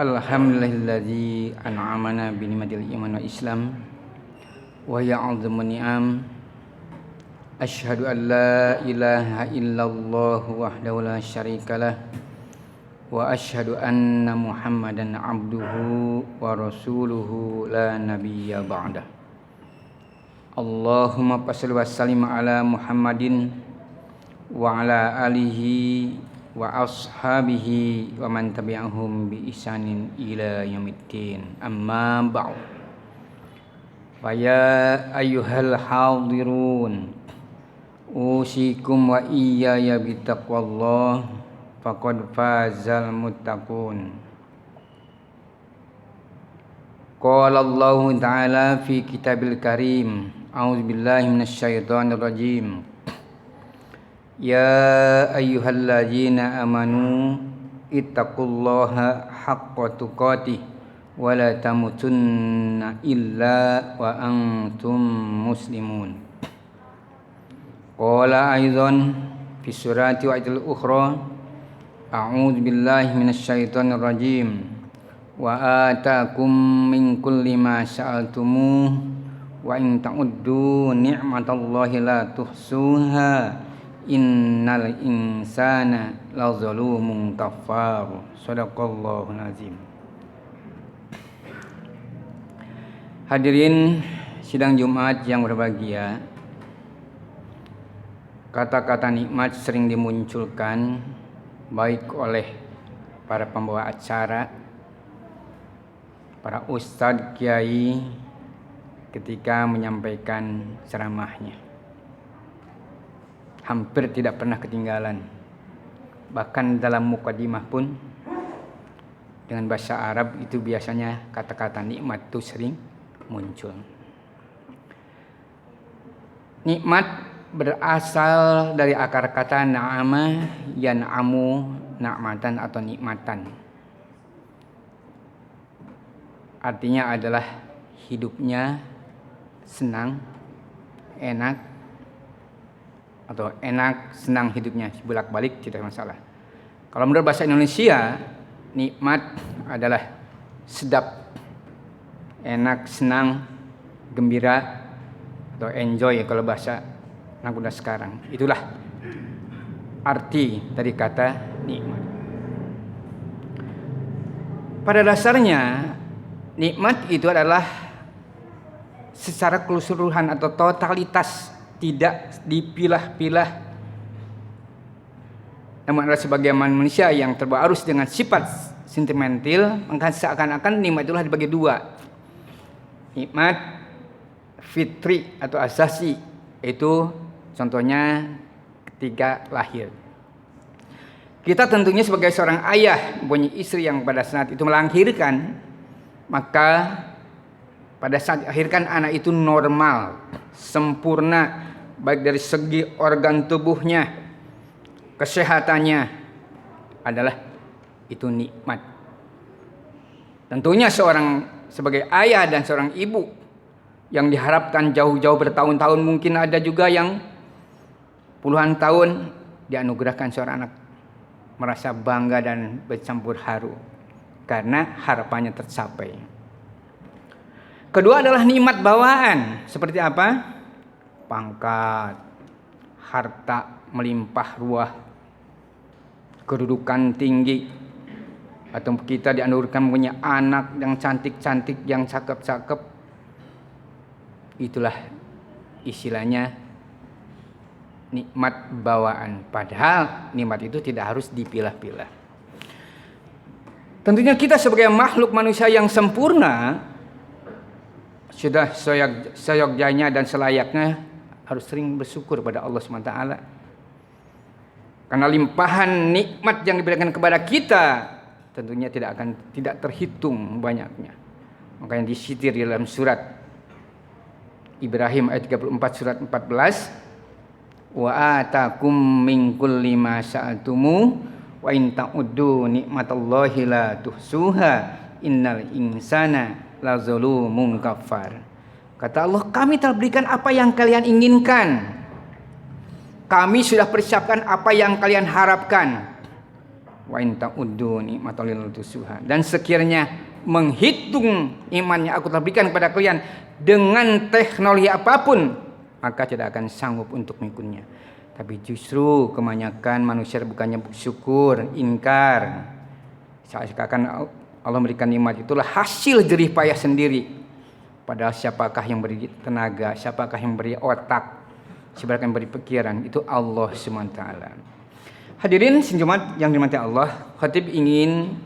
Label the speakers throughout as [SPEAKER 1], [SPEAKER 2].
[SPEAKER 1] Alhamdulillahilladzi an'amana bi ni'matil iman wal islam wa hiya 'azzamun ni'am. Asyhadu an la ilaha illallah wahdahu la syarikalah wa asyhadu anna Muhammadan 'abduhu wa rasuluhu la nabiyya ba'dah. Allahumma shalli wa sallim ala Muhammadin wa ala alihi wa ashabihi wa man tabi'ahum bi ihsanin ila yaumiddin. Amma ba'd. Fa ya ayyuhal hadirun usikum wa iyaya bittaqwallah faqad fazal muttaqun. Qala Allah ta'ala fi kitabil karim. A'udzu billahi minasyaitonir rajim. Ya ayyuhalladzina amanu ittaqullaha haqqa tuqatih wa la tamutunna illa wa antum muslimun. Qala aidan fi surati wa'idil ukhra. A'udzu billahi minasyaitonir rajim. Wa atakum min kulli ma sa'altumuh wa in ta'uddu ni'matallahi la tuhsuha innal insana lazalumun kafar. Shadaqallahul azim. Hadirin sidang Jumat yang berbahagia, kata-kata nikmat sering dimunculkan baik oleh para pembawa acara, para ustadz kiai ketika menyampaikan ceramahnya. Hampir tidak pernah ketinggalan. Bahkan dalam mukadimah pun dengan bahasa Arab itu biasanya kata-kata nikmat itu sering muncul. Nikmat berasal dari akar kata na'ama yan'amu, na'matan atau nikmatan. Artinya adalah hidupnya senang, enak, atau enak, senang hidupnya, bolak-balik tidak masalah. Kalau menurut bahasa Indonesia, nikmat adalah sedap, enak, senang, gembira, atau enjoy kalau bahasa anak muda sekarang. Itulah arti dari kata nikmat. Pada dasarnya, nikmat itu adalah secara keseluruhan atau totalitas, tidak dipilah-pilah, namun adalah sebagai manusia yang terbawa arus dengan sifat sentimental, maka seakan-akan nikmat itulah dibagi dua. Nikmat fitri atau asasi, itu contohnya ketika lahir. Kita tentunya sebagai seorang ayah mempunyai istri yang pada saat itu melahirkan, maka pada saat melahirkan anak itu normal, sempurna, baik dari segi organ tubuhnya, kesehatannya, adalah itu nikmat. Tentunya seorang sebagai ayah dan seorang ibu yang diharapkan jauh-jauh bertahun-tahun, mungkin ada juga yang puluhan tahun dianugerahkan seorang anak, merasa bangga dan bercampur haru karena harapannya tercapai. Kedua adalah nikmat bawaan. Seperti apa? Pangkat, harta melimpah ruah, kedudukan tinggi, atau kita dianugerahkan punya anak yang cantik-cantik, yang cakep-cakep. Itulah istilahnya nikmat bawaan. Padahal nikmat itu tidak harus dipilah-pilah. Tentunya kita sebagai makhluk manusia yang sempurna sudah seyogyanya dan selayaknya harus sering bersyukur pada Allah SWT. Karena limpahan nikmat yang diberikan kepada kita tentunya tidak terhitung banyaknya. Makanya disitir di dalam surat Ibrahim ayat 34 surat 14. Wa atakum min kulli ma sa'altumu wa in ta'uddu nikmatallahi la tuhsuha innal insana lazalumun kafar. Kata Allah, kami telah berikan apa yang kalian inginkan. Kami sudah persiapkan apa yang kalian harapkan. Wa in ta'uddu ni'matallahi tusuha. Dan sekiranya menghitung imannya aku telah berikan kepada kalian dengan teknologi apapun, maka tidak akan sanggup untuk mengikutnya. Tapi justru kebanyakan manusia bukannya bersyukur, ingkar. Seakan Allah memberikan nikmat itulah hasil jerih payah sendiri. Padahal siapakah yang beri tenaga, siapakah yang beri otak, siapakah yang beri pikiran? Itu Allah SWT. Hadirin Jumat yang dirahmati Allah, khatib ingin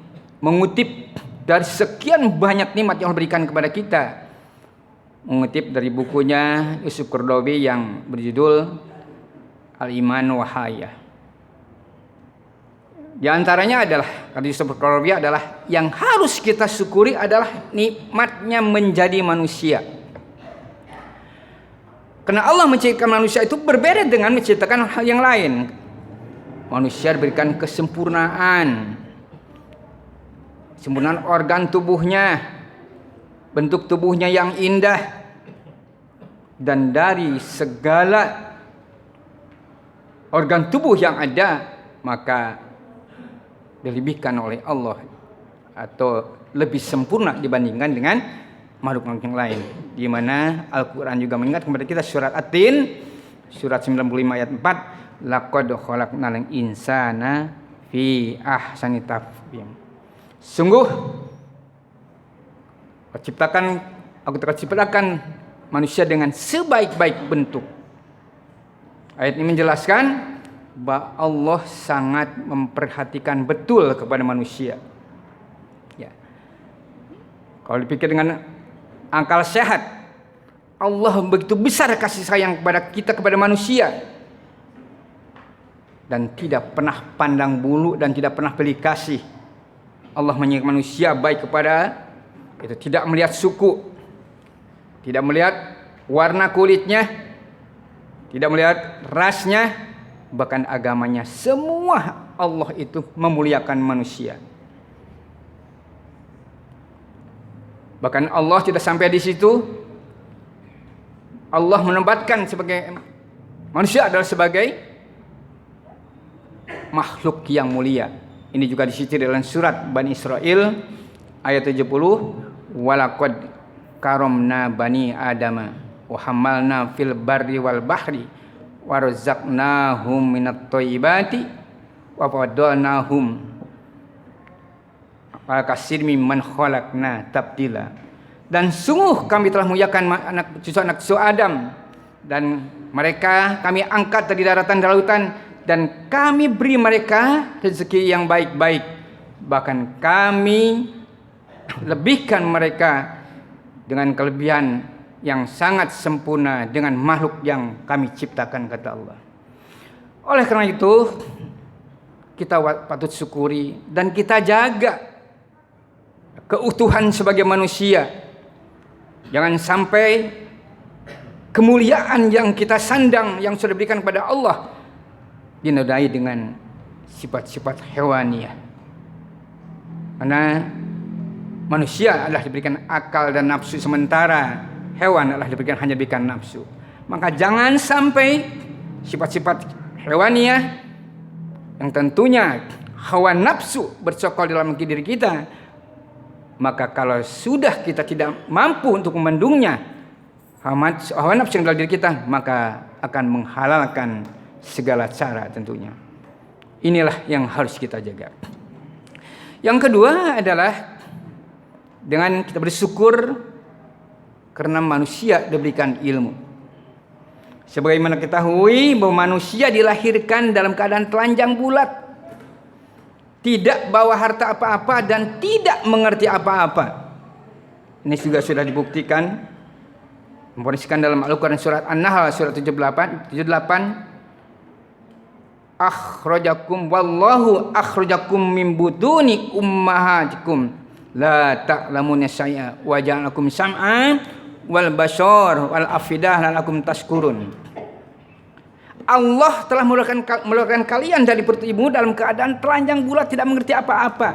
[SPEAKER 1] mengutip dari sekian banyak nikmat yang Allah berikan kepada kita. Mengutip dari bukunya Yusuf Qaradawi yang berjudul Al-Iman wa Hayah. Di antaranya adalah, kata Yusuf Qaradawi adalah yang harus kita syukuri adalah nikmatnya menjadi manusia. Karena Allah menciptakan manusia itu berbeda dengan menciptakan hal yang lain. Manusia diberikan kesempurnaan organ tubuhnya, bentuk tubuhnya yang indah, dan dari segala organ tubuh yang ada maka dilebihkan oleh Allah atau lebih sempurna dibandingkan dengan makhluk yang lain. Di mana Al-Qur'an juga mengingatkan kepada kita surat At-Tin surat 95 ayat 4, laqad khalaqnal insana fi ahsani taqwim. Sungguh aku telah ciptakan manusia dengan sebaik-baik bentuk. Ayat ini menjelaskan bahwa Allah sangat memperhatikan betul kepada manusia. Ya. Kalau dipikir dengan akal sehat, Allah begitu besar kasih sayang kepada kita, kepada manusia, dan tidak pernah pandang bulu dan tidak pernah pilih kasih. Allah menyayangi manusia baik kepada itu, tidak melihat suku, tidak melihat warna kulitnya, tidak melihat rasnya, bahkan agamanya. Semua Allah itu memuliakan manusia. Bahkan Allah tidak sampai di situ. Allah menempatkan sebagai manusia adalah sebagai makhluk yang mulia. Ini juga disebut dalam surat Bani Israil ayat 70, walaqad karamna bani adama wa hamalna fil barri wal bahri wa razaqnahum minat thayyibati wa fadalnahum ala katsir mimman khalaqna tabdila. Dan sungguh kami telah muliakan anak cucu Adam, dan mereka kami angkat dari daratan dan lautan, dan kami beri mereka rezeki yang baik-baik. Bahkan kami lebihkan mereka dengan kelebihan yang sangat sempurna dengan makhluk yang kami ciptakan, kata Allah. Oleh karena itu kita patut syukuri dan kita jaga keutuhan sebagai manusia. Jangan sampai kemuliaan yang kita sandang yang sudah diberikan kepada Allah dinodai dengan sifat-sifat hewaniah. Karena manusia adalah diberikan akal dan nafsu, sementara hewan adalah hanya diberikan nafsu. Maka jangan sampai sifat-sifat hewaniah yang tentunya hawa nafsu bercokol dalam diri kita, maka kalau sudah kita tidak mampu untuk membendungnya, hawa nafsu yang dalam diri kita, maka akan menghalalkan segala cara tentunya. Inilah yang harus kita jaga. Yang kedua adalah dengan kita bersyukur karena manusia diberikan ilmu. Sebagaimana kita ketahui bahwa manusia dilahirkan dalam keadaan telanjang bulat, tidak bawa harta apa-apa dan tidak mengerti apa-apa. Ini juga sudah dibuktikan, memfoniskan dalam Al-Quran surat An-Nahl surat 78, akhrajakum wallahu akhrajakum min butuni ummahatikum la ta'lamuna syai'a wa ja'alakum sam'an wal basar wal afidah la'akum tashkurun. Allah telah mengeluarkan kalian dari perut ibu dalam keadaan telanjang bulat, tidak mengerti apa-apa.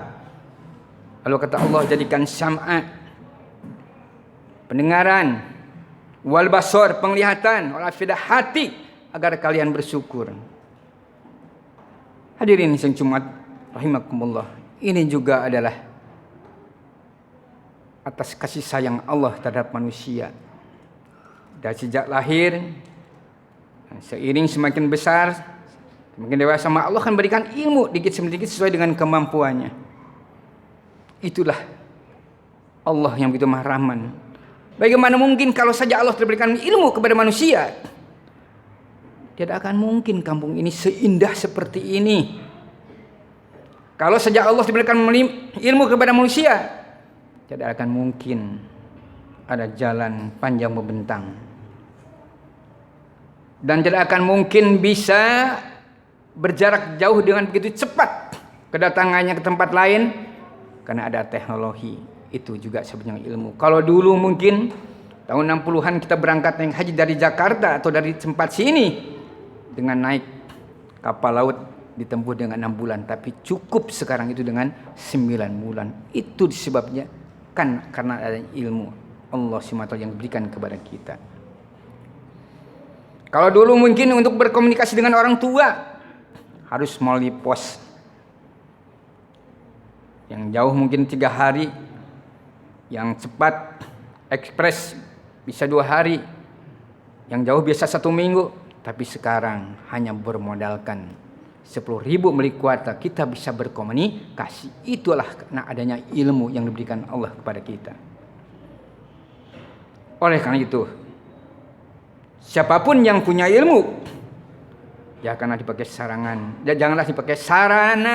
[SPEAKER 1] Lalu kata Allah, jadikan sam'a, pendengaran, wal basar, penglihatan, wal afidah, hati, agar kalian bersyukur. Hadirin yang Jumat rahimakumullah, ini juga adalah atas kasih sayang Allah terhadap manusia. Dan sejak lahir, seiring semakin besar, semakin dewasa, Allah akan berikan ilmu dikit demi dikit sesuai dengan kemampuannya. Itulah Allah yang begitu Maha Rahman. Bagaimana mungkin kalau saja Allah terberikan ilmu kepada manusia, tidak akan mungkin kampung ini seindah seperti ini. Kalau saja Allah diberikan ilmu kepada manusia, tidak akan mungkin ada jalan panjang membentang. Dan tidak akan mungkin bisa berjarak jauh dengan begitu cepat kedatangannya ke tempat lain, karena ada teknologi. Itu juga sebenarnya ilmu. Kalau dulu mungkin tahun 60-an kita berangkat naik haji dari Jakarta atau dari tempat sini dengan naik kapal laut ditempuh dengan 6 bulan, tapi cukup sekarang itu dengan 9 bulan. Itu sebabnya kan karena ada ilmu Allah SWT yang diberikan kepada kita. Kalau dulu mungkin untuk berkomunikasi dengan orang tua harus melalui pos yang jauh mungkin 3 hari, yang cepat ekspres bisa 2 hari, yang jauh biasa 1 minggu. Tapi sekarang hanya bermodalkan 10.000 milik kuota kita bisa berkomunikasi. Itulah karena adanya ilmu yang diberikan Allah kepada kita. Oleh karena itu, siapapun yang punya ilmu, janganlah dipakai sarangan, janganlah dipakai sarana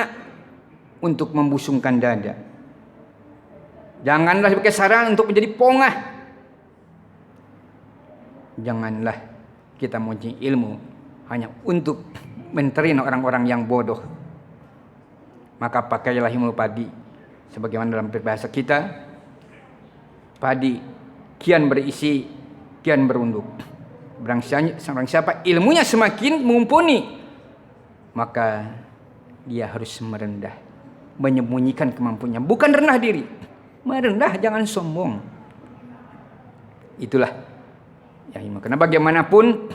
[SPEAKER 1] untuk membusungkan dada. Janganlah dipakai sarana untuk menjadi pongah. Janganlah kita mempunyai ilmu hanya untuk menterina orang-orang yang bodoh. Maka pakailah ilmu padi, sebagaimana dalam berbahasa kita, padi kian berisi, kian berunduk. Barang siapa ilmunya semakin mumpuni, maka dia harus merendah, menyembunyikan kemampuannya, bukan rendah diri. Merendah, jangan sombong. Itulah ya, karena bagaimanapun,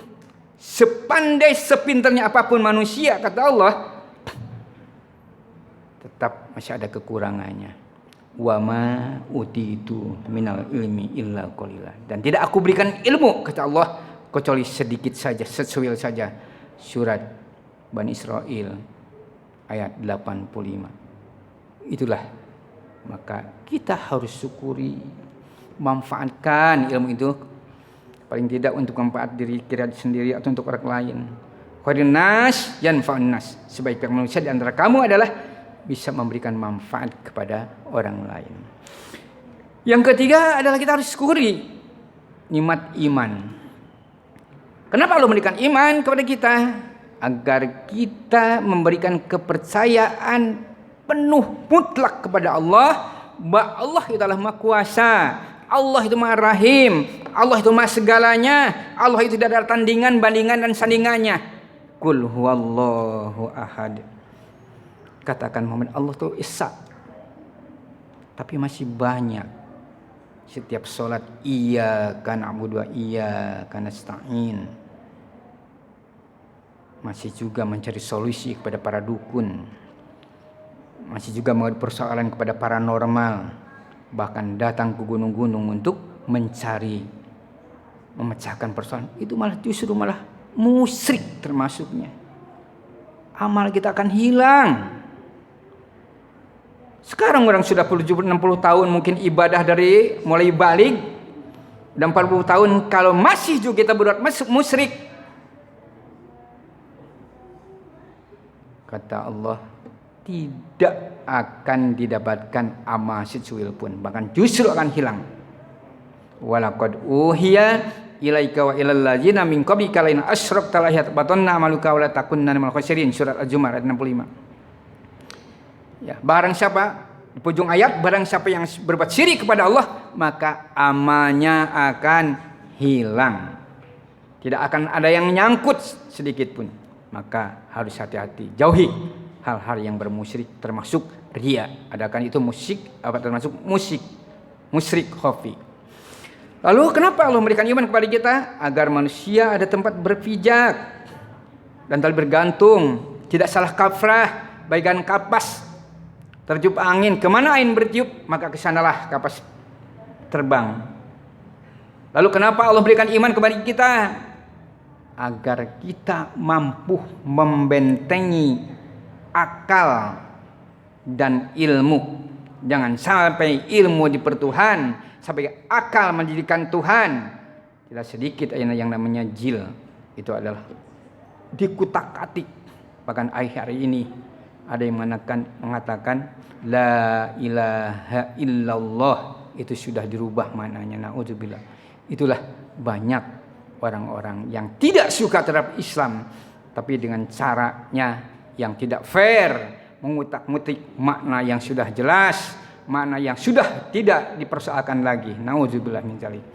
[SPEAKER 1] sepandai sepintarnya apapun manusia, kata Allah, tetap masih ada kekurangannya. Wa ma utitu minal ilmi illa qalila. Dan tidak aku berikan ilmu, kata Allah, kecuali sedikit saja, sesuil saja. Surat Bani Israel ayat 85. Itulah, maka kita harus syukuri, manfaatkan ilmu itu, paling tidak untuk manfaat diri kita sendiri atau untuk orang lain. Khairun nas yanfa'un nas. Sebaik-baik manusia di antara kamu adalah bisa memberikan manfaat kepada orang lain. Yang ketiga adalah kita harus syukuri nikmat iman. Kenapa Allah memberikan iman kepada kita? Agar kita memberikan kepercayaan penuh mutlak kepada Allah, bahwa Allah itu adalah Maha Kuasa, Allah itu Maha Rahim, Allah itu Maha segalanya, Allah itu tidak ada tandingan, bandingan dan sandingannya. Qul huwallahu ahad. Katakan Muhammad, Allah itu Esa. Tapi masih banyak. Setiap sholat, iyyaka na'budu wa iyyaka nasta'in. Masih juga mencari solusi kepada para dukun. Masih juga menghadapi persoalan kepada paranormal. Bahkan datang ke gunung-gunung untuk mencari, memecahkan persoalan. Itu malah justru malah musyrik termasuknya. Amal kita akan hilang. Sekarang orang sudah 60 tahun mungkin ibadah dari mulai balik, dan 40 tahun kalau masih juga kita berbuat musyrik, kata Allah, tidak akan didapatkan amal secuil pun, bahkan justru akan hilang. Walaqad uhiya ilaika wa ilal ladzina min qablika la in asyrakta la yahbatanna amaluka wa la takunanna minal khasirin. Surat Al-Zumar ayat 65. Ya, barang siapa di ujung ayat, barang siapa yang berbuat syirik kepada Allah, maka amalnya akan hilang. Tidak akan ada yang nyangkut sedikit pun. Maka harus hati-hati, jauhi hal-hal yang bermusyrik, termasuk riya. Adakan itu musyrik, apa termasuk musyrik khafi. Lalu kenapa Allah memberikan iman kepada kita? Agar manusia ada tempat berpijak dan tali bergantung, tidak salah kaprah, bagaikan kapas Tertiup angin, kemana angin bertiup, maka kesanalah kapas terbang. Lalu kenapa Allah berikan iman kepada kita? Agar kita mampu membentengi akal dan ilmu. Jangan sampai ilmu dipertuhan, sampai akal menjadikan Tuhan. Tidak sedikit yang namanya jil, itu adalah dikutak-atik. Bahkan hari ini ada yang mengatakan la ilaha illallah, itu sudah dirubah maknanya. Na'udzubillah. Itulah banyak orang-orang yang tidak suka terhadap Islam, tapi dengan caranya yang tidak fair, mengutak-ngutik makna yang sudah jelas, makna yang sudah tidak dipersoalkan lagi. Na'udzubillah min dzalik.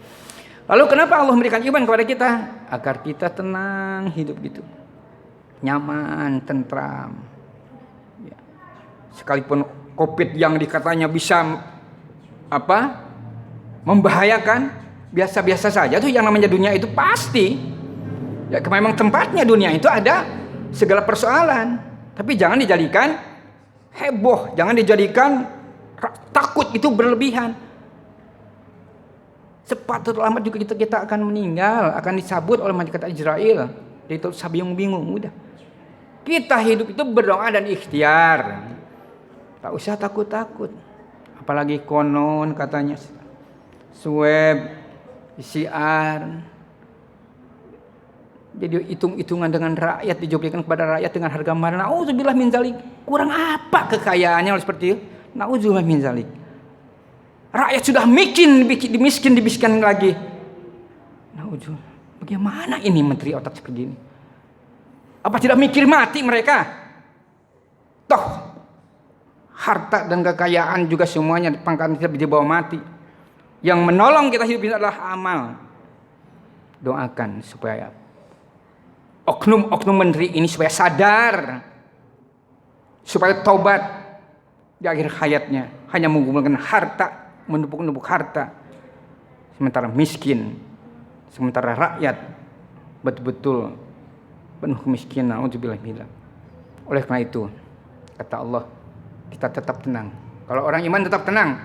[SPEAKER 1] Lalu kenapa Allah memberikan iman kepada kita? Agar kita tenang hidup gitu, nyaman, tentram. Ya. Sekalipun COVID yang dikatanya bisa membahayakan, biasa-biasa saja tuh yang namanya dunia itu pasti. Ya, memang tempatnya dunia itu ada segala persoalan, tapi jangan dijadikan heboh, jangan dijadikan takut itu berlebihan. Cepat atau lambat juga kita akan meninggal, akan disabut oleh malaikat Israel. Itu bingung-bingung udah. Kita hidup itu berdoa dan ikhtiar. Tak usah takut-takut. Apalagi konon katanya swab, PCR. Jadi hitung-hitungan dengan rakyat, dijoblikan kepada rakyat dengan harga mahal. Na'udzubillah min dzalik. Kurang apa kekayaannya seperti itu? Na'udzubillah min dzalik. Rakyat sudah dimiskin lagi. Na'udzubillah. Bagaimana ini menteri otak seperti ini? Apa tidak mikir mati mereka? Toh harta dan kekayaan juga semuanya pangkat kita dibawa mati. Yang menolong kita hidup ini adalah amal. Doakan supaya oknum-oknum menteri ini supaya sadar, supaya taubat di akhir hayatnya. Hanya mengumpulkan harta, menumpuk-numpuk harta, sementara miskin, sementara rakyat betul-betul penuh kemiskinan. Na'udzubillah. Oleh karena itu kata Allah, kita tetap tenang. Kalau orang iman tetap tenang.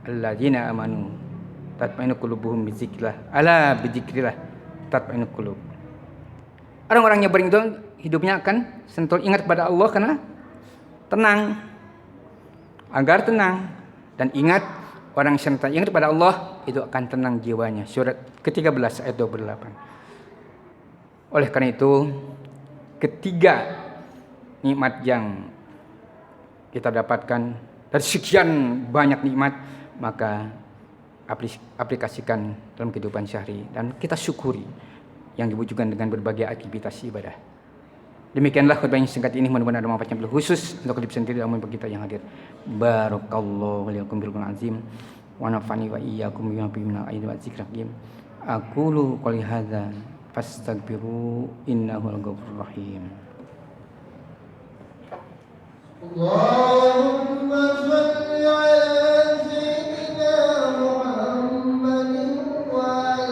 [SPEAKER 1] Alladzina amanu tatma'innu qulubuhum bizikrillah. Ala bizikrillah tatma'innu qulub. Orang-orang yang beriman hidupnya akan sentul ingat pada Allah karena tenang. Agar tenang dan ingat, orang yang senantiasa ingat pada Allah itu akan tenang jiwanya. Surat ke-13 ayat 28. Oleh karena itu, ketiga nikmat yang kita dapatkan dari sekian banyak nikmat, maka aplikasikan dalam kehidupan sehari dan kita syukuri yang diwujudkan dengan berbagai aktivitas ibadah. Demikianlah khutbah yang singkat ini, mudah-mudahan ada manfaatnya khusus untuk hidup sendiri dan bagi kita yang hadir. Barakallahu lakum bil Qur'an azim wa nafa'ani wa iyyakum bima fihi minal ayati wa dzikril hakim. Aqulu qouli hadza fastaghfiru innahu ghafurur rahim. Allahumma shalli ala sayyidina Muhammadin wa ala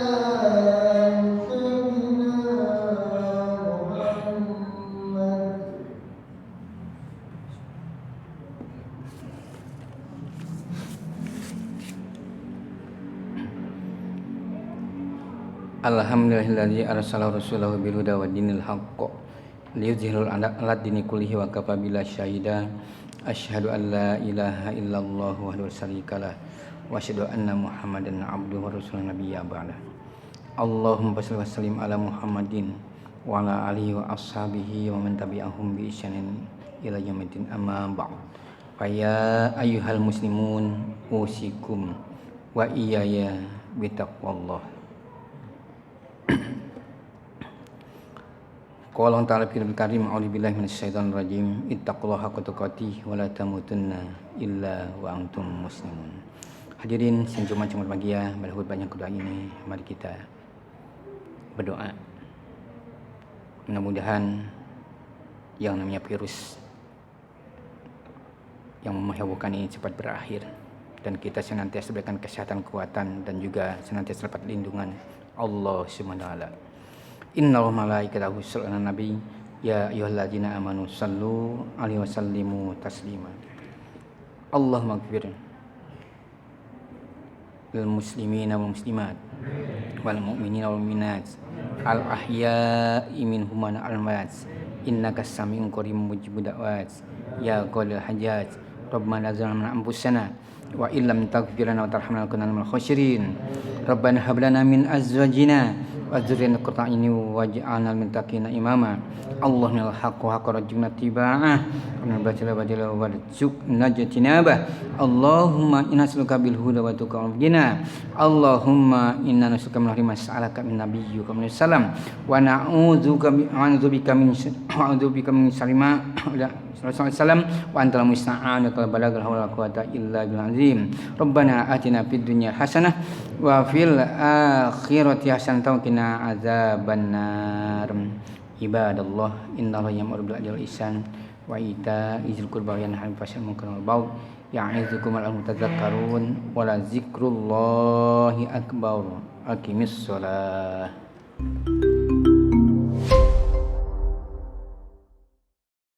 [SPEAKER 1] Alhamdulillahilladzi arsala rasulahu bil huda wa dinil haqq liyuzhirul 'ala dini kullihi wa kafa billahi syahida. Asyhadu an la ilaha illallah wahdahu syarikalah wa asyhadu anna Muhammadan 'abduhu wa rasuluhu nabiyya ba'da. Allahumma shalli wa sallim ala Muhammadin wa ala alihi wa ashabihi wa man tabi'ahum bi ihsanin ila yaumiddin, amma ba'd. Fa ya ayyuhal muslimun usikum wa iyaya bi taqwallah. Qala ta'ala fil karim a'udzu billahi minasyaitonir rajim ittaqullaha haqqa tuqatih wa la tamutunna illa wa antum muslimun. Hadirin yang Jumat yang berbahagia, pada khutbahnya kedua ini mari kita berdoa. Mudah-mudahan yang namanya virus yang menghebohkan ini cepat berakhir dan kita senantiasa diberikan kesehatan, kekuatan dan juga senantiasa dapat lindungan Allah Subhanahu wa taala. Innallaha malaikatahu yusholluna 'alan nabi ya ayyuhalladzina amanu shallu 'alaihi wa sallimu taslima. Allahumma ighfir lil muslimina wal muslimat wal mu'minina wal mu'minat al ahya'i minhum wa al amwat innaka sami'un qaribun mujibud da'wat ya qadil hajat rabbana zalamna anfusana wa illam taghfir lana wa tarhamna lanakunanna minal khasirin rabbana hab lana min azwajina wa dzurriyyatina qurrata a'yunin waj'alna lil muttaqina imama Allahumma al-haqqu haqqa rajulna tiba'ah wa batila batila warzuqna jatinabah Allahumma inna nas'aluka bil huda wa tuqa wal ghina Allahumma inna nas'aluka min khairi ma sa'alaka min nabiyyika min salam wa na'udzubika min syarri ma Salam wa antal musta'an wa balagal hawla quwwata illa bil azim rabbana atina fid dunya hasanah wa fil akhirati hasanah wa qina azabannar ibadallah innallaha ya'muru bil adli wal ihsan wa ita'iz dzil qurba wa yanha 'anil fahsya'i wal munkari wal baghi ya'izukum la'allakum tadhakkarun wa la dzikrullahi akbar aqimis shalah